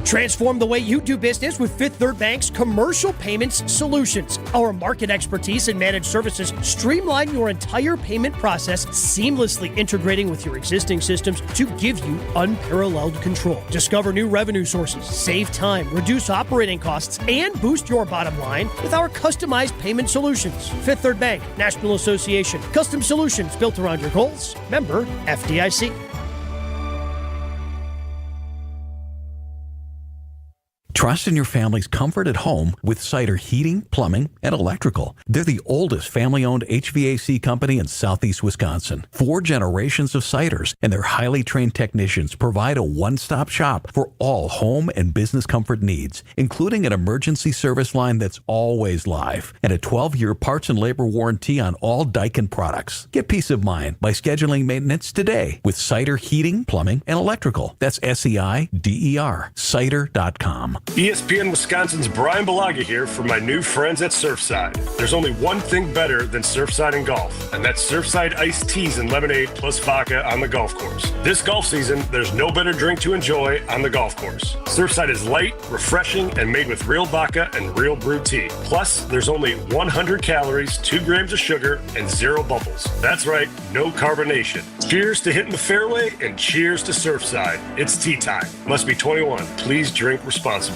Transform the way you do business with Fifth Third Bank's Commercial Payments Solutions. Our market expertise and managed services streamline your entire payment process, seamlessly integrating with your existing systems to give you unparalleled control. Discover new revenue sources, save time, reduce operating costs, and boost your bottom line with our customized payment solutions. Fifth Third Bank, National Association. Custom solutions built around your goals. Member FDIC. Trust in your family's comfort at home with Cider Heating, Plumbing, and Electrical. They're the oldest family-owned HVAC company in southeast Wisconsin. 4 generations of Ciders, and their highly trained technicians provide a one-stop shop for all home and business comfort needs, including an emergency service line that's always live and a 12-year parts and labor warranty on all Daikin products. Get peace of mind by scheduling maintenance today with Cider Heating, Plumbing, and Electrical. That's SEIDER, cider.com. ESPN Wisconsin's Brian Balaga here for my new friends at Surfside. There's only one thing better than Surfside and golf, and that's Surfside iced teas and lemonade plus vodka on the golf course. This golf season, there's no better drink to enjoy on the golf course. Surfside is light, refreshing, and made with real vodka and real brewed tea. Plus, there's only 100 calories, 2 grams of sugar, and 0 bubbles. That's right, no carbonation. Cheers to hitting the fairway, and cheers to Surfside. It's tea time. Must be 21. Please drink responsibly.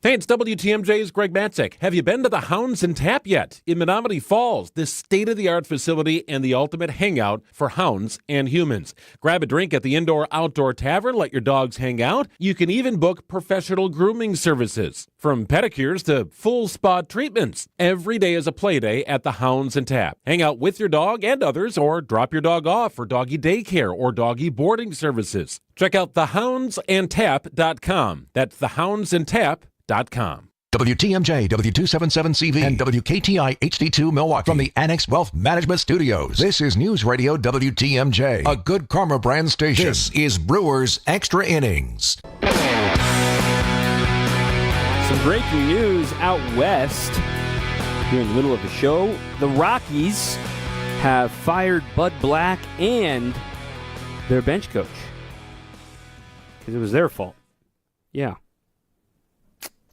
Hey, it's WTMJ's Greg Matzek. Have you been to the Hounds and Tap yet? In Menominee Falls, this state-of-the-art facility and the ultimate hangout for hounds and humans. Grab a drink at the indoor-outdoor tavern, let your dogs hang out. You can even book professional grooming services, from pedicures to full spa treatments. Every day is a play day at the Hounds and Tap. Hang out with your dog and others, or drop your dog off for doggy daycare or doggy boarding services. Check out thehoundsandtap.com. That's thehoundsandtap.com. WTMJ, W277CV, and WKTI HD2 Milwaukee from the Annex Wealth Management Studios. This is News Radio WTMJ, a Good Karma brand station. This is Brewers Extra Innings. Some breaking news out west here in the middle of the show. The Rockies have fired Bud Black and their bench coach because it was their fault. Yeah.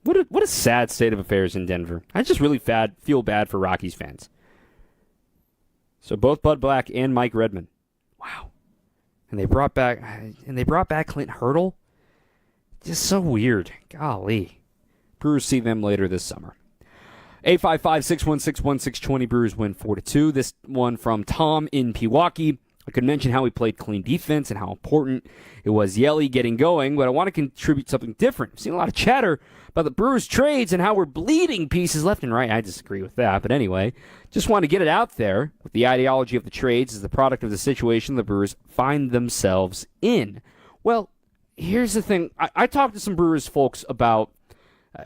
What a sad state of affairs in Denver. I just really feel bad for Rockies fans. So both Bud Black and Mike Redmond. Wow. And they brought back Clint Hurdle. Just so weird. Golly. Brewers see them later this summer. 855-616-1620. Brewers win 4-2. This one from Tom in Pewaukee. I could mention how we played clean defense and how important it was Yelly getting going, but I want to contribute something different. I've seen a lot of chatter about the Brewers trades and how we're bleeding pieces left and right. I disagree with that, but anyway, just want to get it out there. With the ideology of the trades is the product of the situation the Brewers find themselves in. Well, here's the thing. I talked to some Brewers folks about,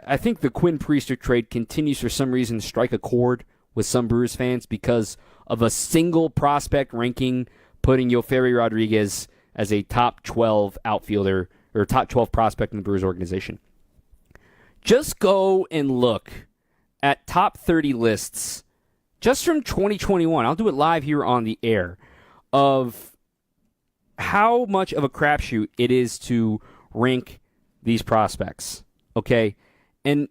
I think the Quinn Priester trade continues for some reason to strike a chord with some Brewers fans because of a single prospect ranking putting Yoferi Rodriguez as a top 12 outfielder or top 12 prospect in the Brewers organization. Just go and look at top 30 lists just from 2021. I'll do it live here on the air of how much of a crapshoot it is to rank these prospects. Okay? And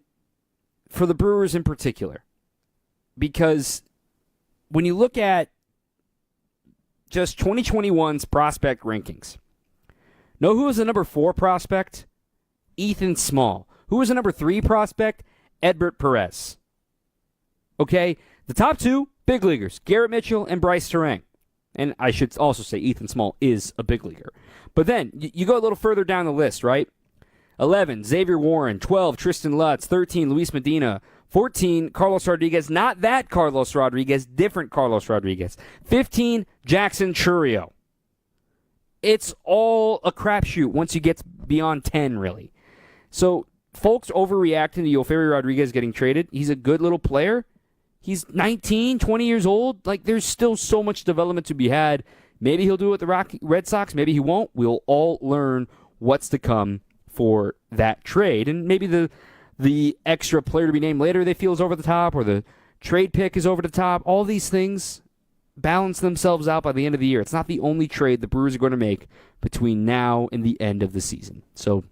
for the Brewers in particular, because when you look at just 2021's prospect rankings, know who was the number 4 prospect? Ethan Small. Who was the number 3 prospect? Edbert Perez. Okay? The top 2, big leaguers, Garrett Mitchell and Bryce Terang. And I should also say Ethan Small is a big leaguer. But then, you go a little further down the list, right? 11, Xavier Warren. 12, Tristan Lutz. 13, Luis Medina. 14, Carlos Rodriguez. Not that Carlos Rodriguez, different Carlos Rodriguez. 15, Jackson Chourio. It's all a crapshoot once you get beyond 10, really. So, folks overreacting to Yoferi Rodriguez getting traded. He's a good little player. He's 19, 20 years old. Like, there's still so much development to be had. Maybe he'll do it with the Red Sox. Maybe he won't. We'll all learn what's to come for that trade. And maybe the extra player to be named later they feel is over the top, or the trade pick is over the top. All these things balance themselves out by the end of the year. It's not the only trade the Brewers are going to make between now and the end of the season. So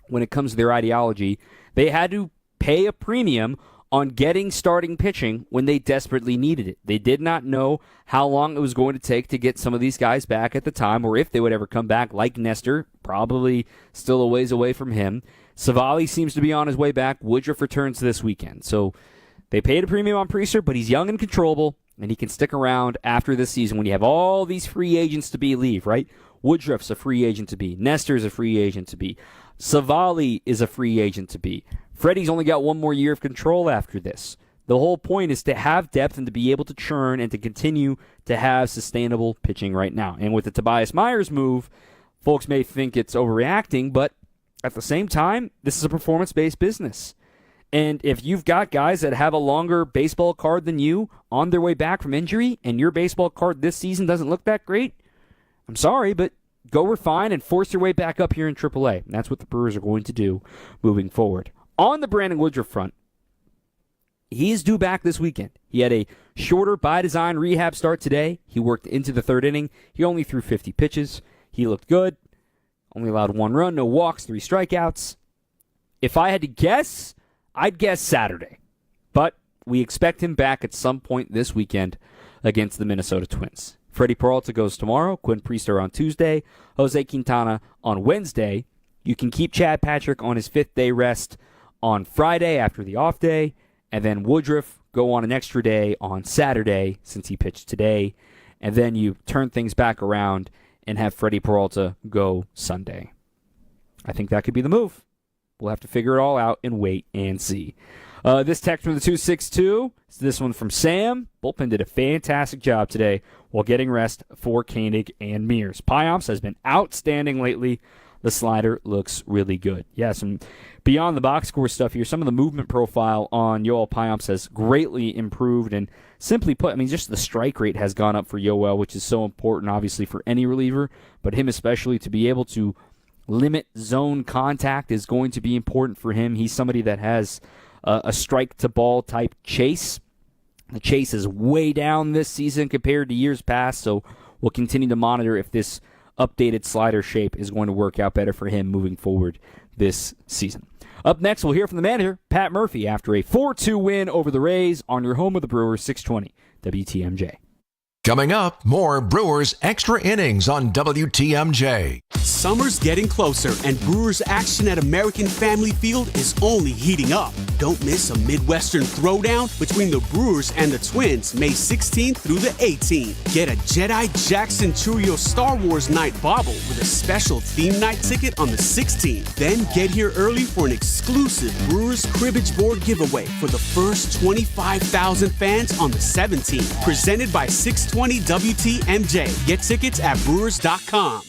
when it comes to their ideology, they had to pay a premium on getting starting pitching when they desperately needed it. They did not know how long it was going to take to get some of these guys back at the time, or if they would ever come back, like Nestor, probably still a ways away from him. Savali seems to be on his way back. Woodruff returns this weekend. So they paid a premium on Priester, but he's young and controllable, and he can stick around after this season when you have all these free agents to leave, right? Woodruff's a free agent to be. Nestor's a free agent to be. Savali is a free agent to be. Freddie's only got one more year of control after this. The whole point is to have depth and to be able to churn and to continue to have sustainable pitching right now. And with the Tobias Myers move, folks may think it's overreacting, but at the same time, this is a performance-based business. And if you've got guys that have a longer baseball card than you on their way back from injury, and your baseball card this season doesn't look that great, I'm sorry, but go refine and force your way back up here in AAA. And that's what the Brewers are going to do moving forward. On the Brandon Woodruff front, he's due back this weekend. He had a shorter by-design rehab start today. He worked into the third inning. He only threw 50 pitches. He looked good. Only allowed 1 run, no walks, 3 strikeouts. If I had to guess, I'd guess Saturday. But we expect him back at some point this weekend against the Minnesota Twins. Freddie Peralta goes tomorrow. Quinn Priester on Tuesday. Jose Quintana on Wednesday. You can keep Chad Patrick on his 5th-day rest on Friday after the off day, and then Woodruff go on an extra day on Saturday since he pitched today, and then you turn things back around and have Freddie Peralta go Sunday. I think that could be the move. We'll have to figure it all out and wait and see. This text from the 262, this one from Sam. Bullpen did a fantastic job today while getting rest for Koenig and Mears. Payamps has been outstanding lately. the slider looks really good. Yes, and beyond the box score stuff here, some of the movement profile on Yoel Payamps has greatly improved, and simply put, I mean, just the strike rate has gone up for Yoel, which is so important, obviously, for any reliever, but him especially to be able to limit zone contact is going to be important for him. He's somebody that has a strike-to-ball type chase. The chase is way down this season compared to years past, so we'll continue to monitor if this updated slider shape is going to work out better for him moving forward this season. Up next, we'll hear from the manager, Pat Murphy, after a 4-2 win over the Rays on your home of the Brewers, 620 WTMJ. Coming up, more Brewers Extra Innings on WTMJ. Summer's getting closer, and Brewers action at American Family Field is only heating up. Don't miss a Midwestern throwdown between the Brewers and the Twins, May 16th through the 18th. Get a Jedi Jackson Churio Star Wars night bobble with a special theme night ticket on the 16th. Then get here early for an exclusive Brewers cribbage board giveaway for the first 25,000 fans on the 17th. Presented by 620 WTMJ. Get tickets at Brewers.com.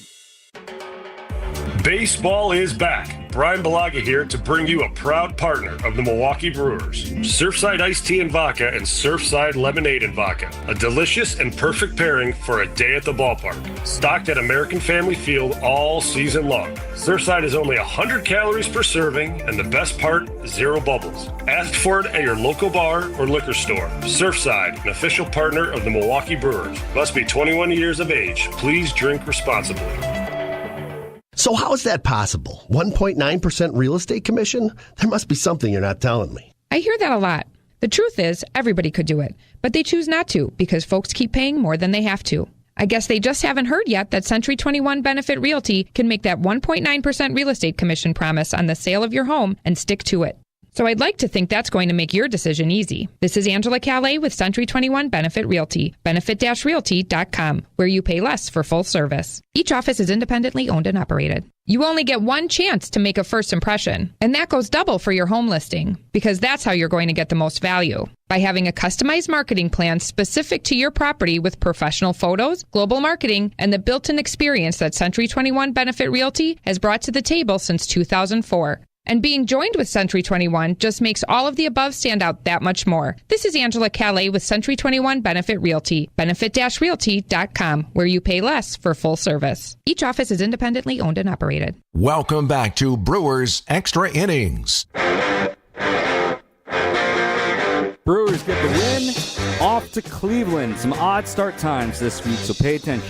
Baseball is back. Brian Balaga here to bring you a proud partner of the Milwaukee Brewers. Surfside Iced Tea and Vodka and Surfside Lemonade and Vodka. A delicious and perfect pairing for a day at the ballpark. Stocked at American Family Field all season long. Surfside is only 100 calories per serving, and the best part, 0 bubbles. Ask for it at your local bar or liquor store. Surfside, an official partner of the Milwaukee Brewers. Must be 21 years of age. Please drink responsibly. So how is that possible? 1.9% real estate commission? There must be something you're not telling me. I hear that a lot. The truth is, everybody could do it, but they choose not to because folks keep paying more than they have to. I guess they just haven't heard yet that Century 21 Benefit Realty can make that 1.9% real estate commission promise on the sale of your home and stick to it. So I'd like to think that's going to make your decision easy. This is Angela Calais with Century 21 Benefit Realty, benefit-realty.com, where you pay less for full service. Each office is independently owned and operated. You only get one chance to make a first impression, and that goes double for your home listing, because that's how you're going to get the most value. By having a customized marketing plan specific to your property with professional photos, global marketing, and the built-in experience that Century 21 Benefit Realty has brought to the table since 2004. And being joined with Century 21 just makes all of the above stand out that much more. This is Angela Calais with Century 21 Benefit Realty, benefit-realty.com, where you pay less for full service. Each office is independently owned and operated. Welcome back to Brewers Extra Innings. Brewers get the win off to Cleveland. Some odd start times this week, so pay attention.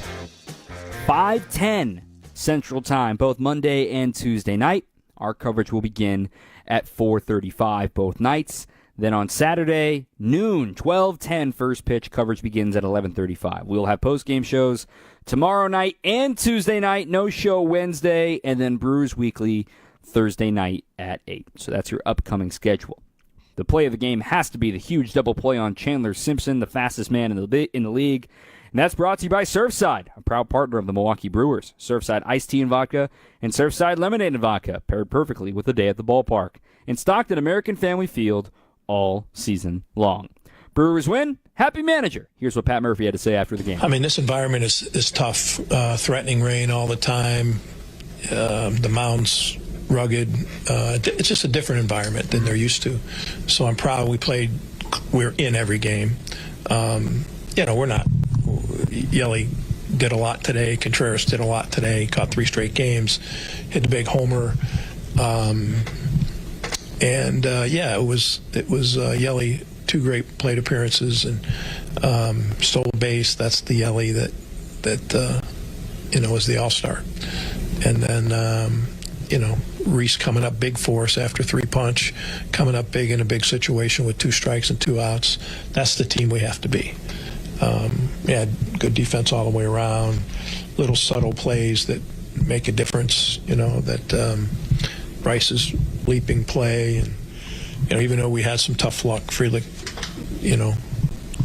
5:10 Central Time, both Monday and Tuesday night. Our coverage will begin at 4:35 both nights. Then on Saturday, noon, 12:10 first pitch. Coverage begins at 11:35. We'll have post-game shows tomorrow night and Tuesday night. No show Wednesday. And then Brewers Weekly Thursday night at 8. So that's your upcoming schedule. The play of the game has to be the huge double play on Chandler Simpson, the fastest man in the league. And that's brought to you by Surfside, a proud partner of the Milwaukee Brewers. Surfside Iced Tea and Vodka and Surfside Lemonade and Vodka, paired perfectly with a day at the ballpark. And stocked at American Family Field all season long. Brewers win. Happy manager. Here's what Pat Murphy had to say after the game. I mean, this environment is tough. Threatening rain all the time. The mound's rugged. It's just a different environment than they're used to. So I'm proud we're in every game. We're not. Yelly did a lot today. Contreras did a lot today. Caught 3 straight games. Hit the big homer. It was Yelly, 2 great plate appearances and stole a base. That's the Yelly that was the all-star. And then Reese coming up big for us after 3 punch, coming up big in a big situation with 2 strikes and 2 outs. That's the team we have to be. Good defense all the way around, little subtle plays that make a difference, that Bryce's leaping play, and, even though we had some tough luck, Frelick,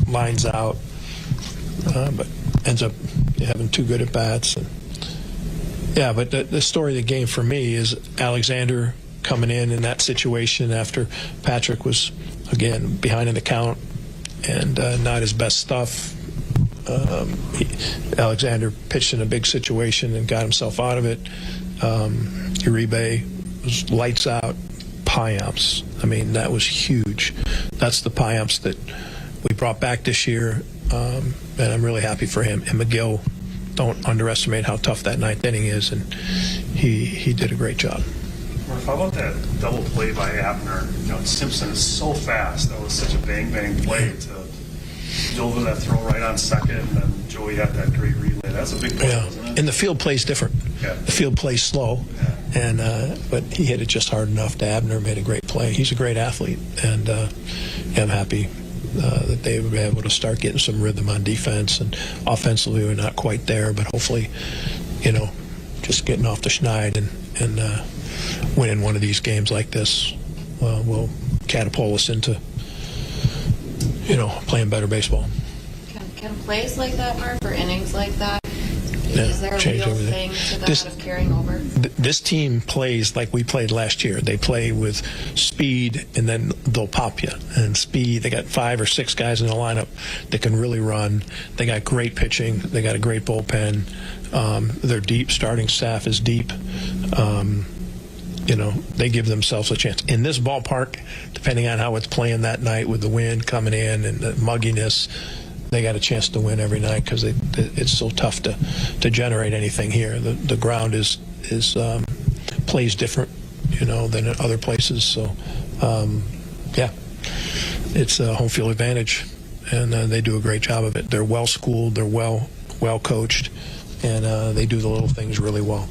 lines out, but ends up having 2 good at-bats. But the story of the game for me is Alexander coming in that situation after Patrick was, again, behind in the count and not his best stuff. Alexander pitched in a big situation and got himself out of it. Uribe was lights out. Piamps. I mean, that was huge. That's the Piamps that we brought back this year, and I'm really happy for him. And McGill, don't underestimate how tough that ninth inning is, and he did a great job. How about that double play by Abner? Simpson is so fast. That was such a bang play to deliver that throw right on second, and then Joey had that great relay. That's a big play, wasn't it? And the field plays different. Yeah. The field plays slow, and but he hit it just hard enough. Abner made a great play. He's a great athlete, and I'm happy that they were able to start getting some rhythm on defense. And offensively, we're not quite there, but hopefully, just getting off the schneid and winning one of these games like this will catapult us into playing better baseball. Can plays like that, Mark, or innings like that, is there a change real everything. thing to that of carrying over? This team plays like we played last year. They play with speed, and then they'll pop you. And speed, they got 5 or 6 guys in the lineup that can really run. They got great pitching. They got a great bullpen. Their deep starting staff is deep. They give themselves a chance. In this ballpark, depending on how it's playing that night with the wind coming in and the mugginess, they got a chance to win every night because it's so tough to generate anything here. The ground is plays different, than in other places. So, it's a home field advantage, and they do a great job of it. They're well schooled, they're well coached, and they do the little things really well.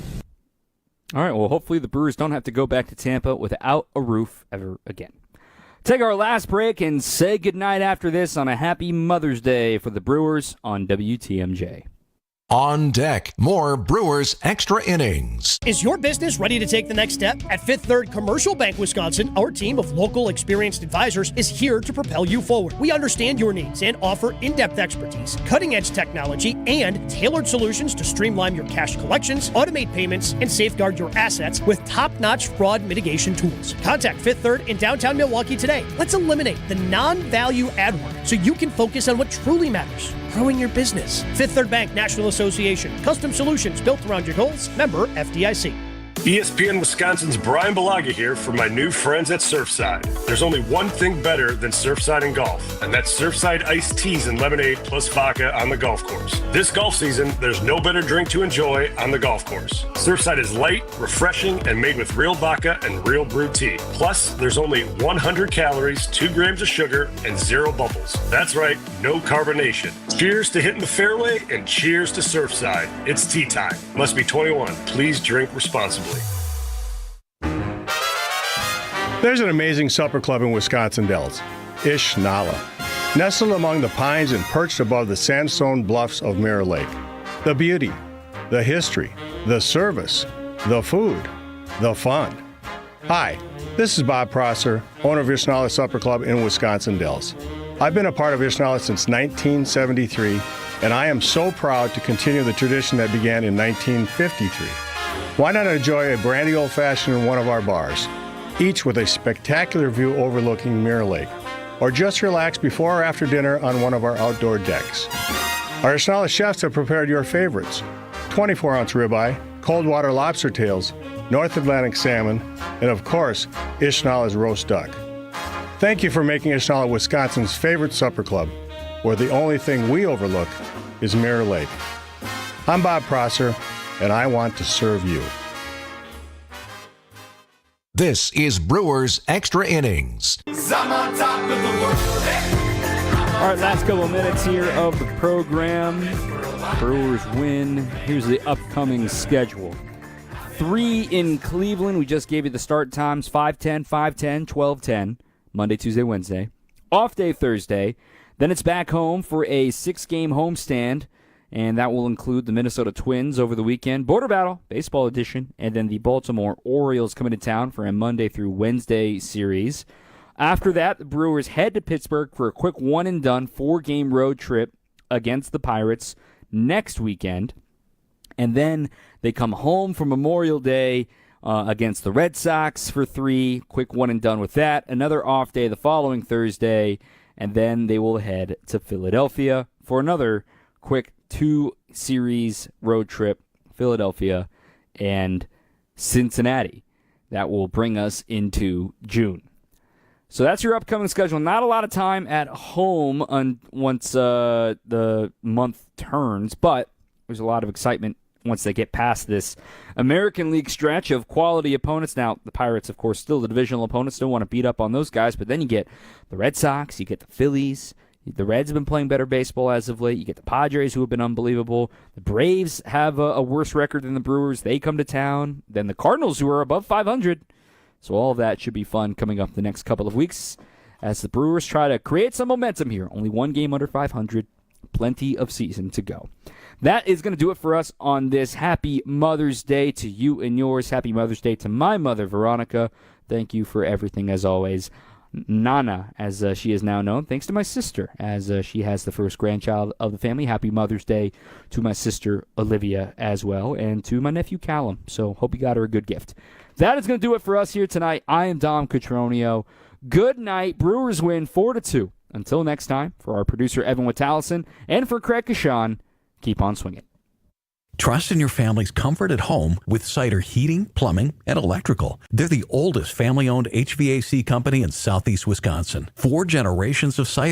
All right, well, hopefully the Brewers don't have to go back to Tampa without a roof ever again. Take our last break and say goodnight after this on a happy Mother's Day for the Brewers on WTMJ. On deck, more Brewers Extra Innings. Is your business ready to take the next step? At Fifth Third Commercial Bank Wisconsin, our team of local experienced advisors is here to propel you forward. We understand your needs and offer in-depth expertise, cutting-edge technology, and tailored solutions to streamline your cash collections, automate payments, and safeguard your assets with top-notch fraud mitigation tools. Contact Fifth Third in downtown Milwaukee today. Let's eliminate the non-value ad work so you can focus on what truly matters. Growing your business. Fifth Third Bank National Association. Custom solutions built around your goals. Member FDIC. ESPN Wisconsin's Brian Balaga here for my new friends at Surfside. There's only one thing better than Surfside and golf, and that's Surfside iced teas and lemonade plus vodka on the golf course. This golf season, there's no better drink to enjoy on the golf course. Surfside is light, refreshing, and made with real vodka and real brewed tea. Plus, there's only 100 calories, 2 grams of sugar, and 0 bubbles. That's right, no carbonation. Cheers to hitting the fairway, and cheers to Surfside. It's tea time. Must be 21. Please drink responsibly. There's an amazing supper club in Wisconsin Dells, Ish Nala, nestled among the pines and perched above the sandstone bluffs of Mirror Lake. The beauty, the history, the service, the food, the fun. Hi, this is Bob Prosser, owner of Ish Nala Supper Club in Wisconsin Dells. I've been a part of Ish Nala since 1973, and I am so proud to continue the tradition that began in 1953. Why not enjoy a brandy old-fashioned in one of our bars, each with a spectacular view overlooking Mirror Lake, or just relax before or after dinner on one of our outdoor decks. Our Ish Nala chefs have prepared your favorites: 24-ounce ribeye, cold water lobster tails, North Atlantic salmon, and of course, Ish Nala's roast duck. Thank you for making Ish Nala Wisconsin's favorite supper club, where the only thing we overlook is Mirror Lake. I'm Bob Prosser, and I want to serve you. This is Brewers Extra Innings. All right, last couple of minutes here of the program. Brewers win. Here's the upcoming schedule. 3 in Cleveland. We just gave you the start times: 5:10, 5:10, 12:10. Monday, Tuesday, Wednesday. Off day Thursday. Then it's back home for a 6-game homestand, and that will include the Minnesota Twins over the weekend. Border Battle, baseball edition, and then the Baltimore Orioles coming to town for a Monday through Wednesday series. After that, the Brewers head to Pittsburgh for a quick one-and-done 4-game road trip against the Pirates next weekend. And then they come home for Memorial Day against the Red Sox for 3. Quick one-and-done with that. Another off day the following Thursday. And then they will head to Philadelphia for another quick 2-series road trip. Philadelphia and Cincinnati. That will bring us into June. So that's your upcoming schedule. Not a lot of time at home once the month turns, but there's a lot of excitement once they get past this American League stretch of quality opponents. Now, the Pirates, of course, still the divisional opponents. Don't want to beat up on those guys, but then you get the Red Sox, you get the Phillies. The Reds have been playing better baseball as of late. You get the Padres, who have been unbelievable. The Braves have a worse record than the Brewers. They come to town. Then the Cardinals, who are above 500. So all of that should be fun coming up the next couple of weeks as the Brewers try to create some momentum here. Only one game under 500. Plenty of season to go. That is going to do it for us on this Happy Mother's Day to you and yours. Happy Mother's Day to my mother, Veronica. Thank you for everything, as always. Nana, as she is now known, thanks to my sister, as she has the first grandchild of the family. Happy Mother's Day to my sister, Olivia, as well, and to my nephew, Callum. So hope you got her a good gift. That is going to do it for us here tonight. I am Dom Cotroneo. Good night. Brewers win 4-2. Until next time, for our producer, Evan Wittallison, and for Craig Kashan, keep on swinging. Trust in your family's comfort at home with Cider Heating, Plumbing, and Electrical. They're the oldest family-owned HVAC company in southeast Wisconsin. 4 generations of cider.